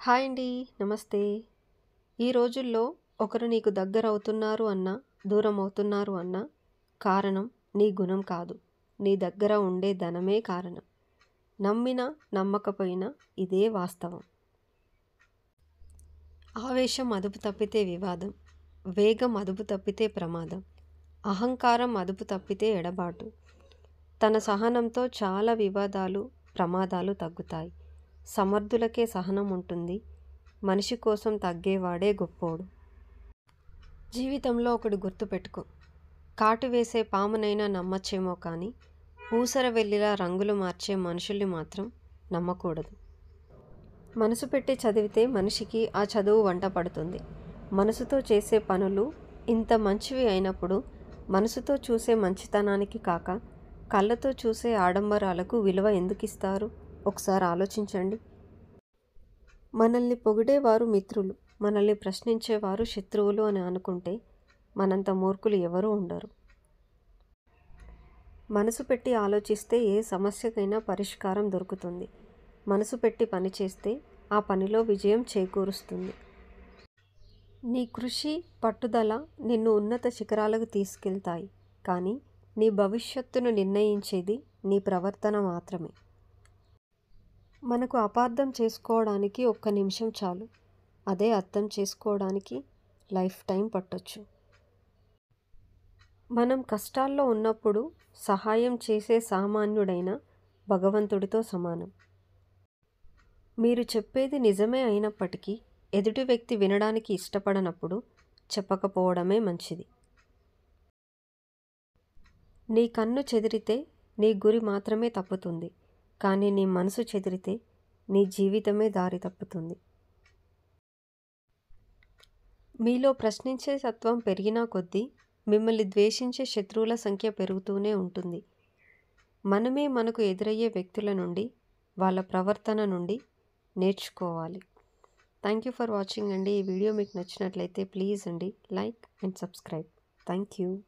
Hi అండి. నమస్తే. ఈ రోజుల్లో ఒకరు నీకు దగ్గరవుతున్నారు అన్నా, దూరమవుతున్నారు అన్నా కారణం నీ గుణం కాదు. నీ దగ్గర ఉండే ధనమే కారణం. నమ్మినా, నమ్మకపోయినా ఇదే వాస్తవం. ఆవేశం అదుపు తప్పితే వివాదం. వేగం అదుపు తప్పితే ప్రమాదం. అహంకారం అదుపు తప్పితే ఎడబాటు. తన సహనంతో చాలా వివాదాలు, ప్రమాదాలు తగ్గుతాయి. సమర్థులకే సహనం ఉంటుంది. మనిషి కోసం తగ్గేవాడే గొప్పోడు. జీవితంలో ఒకటి గుర్తుపెట్టుకో. కాటు వేసే పామునైనా నమ్మచ్చేమో కానీ ఊసర వెల్లిలా రంగులు మార్చే మనుషుల్ని మాత్రం నమ్మకూడదు. మనసు పెట్టి చదివితే మనిషికి ఆ చదువు వంట పడుతుంది. మనసుతో చేసే పనులు ఇంత మంచివి అయినప్పుడు మనసుతో చూసే మంచితనానికి కాక కళ్ళతో చూసే ఆడంబరాలకు విలువ ఎందుకిస్తారు? ఒకసారి ఆలోచించండి. మనల్ని పొగిడేవారు మిత్రులు, మనల్ని ప్రశ్నించేవారు శత్రువులు అని అనుకుంటే మనంత మూర్ఖులు ఎవరూ ఉండరు. మనసు పెట్టి ఆలోచిస్తే ఏ సమస్యకైనా పరిష్కారం దొరుకుతుంది. మనసు పెట్టి పనిచేస్తే ఆ పనిలో విజయం చేకూరుస్తుంది. నీ కృషి, పట్టుదల నిన్ను ఉన్నత శిఖరాలకు తీసుకెళ్తాయి. కానీ నీ భవిష్యత్తును నిర్ణయించేది నీ ప్రవర్తన మాత్రమే. మనకు అపార్థం చేసుకోవడానికి ఒక్క నిమిషం చాలు. అదే అర్థం చేసుకోవడానికి లైఫ్ టైం పట్టొచ్చు. మనం కష్టాల్లో ఉన్నప్పుడు సహాయం చేసే సామాన్యుడైన భగవంతుడితో సమానం. మీరు చెప్పేది నిజమే అయినప్పటికీ ఎదుటి వ్యక్తి వినడానికి ఇష్టపడనప్పుడు చెప్పకపోవడమే మంచిది. నీ కన్ను చెదిరితే నీ గురి మాత్రమే తప్పుతుంది. కానీ నీ మనసు చెదిరితే నీ జీవితమే దారి తప్పుతుంది. మీలో ప్రశ్నించే తత్వం పెరిగినా కొద్దీ మిమ్మల్ని ద్వేషించే శత్రువుల సంఖ్య పెరుగుతూనే ఉంటుంది. మనమే మనకు ఎదురయ్యే వ్యక్తుల నుండి, వాళ్ళ ప్రవర్తన నుండి నేర్చుకోవాలి. థ్యాంక్ యూ ఫర్ వాచింగ్ అండి. ఈ వీడియో మీకు నచ్చినట్లయితే ప్లీజ్ అండి like and subscribe. Thank you.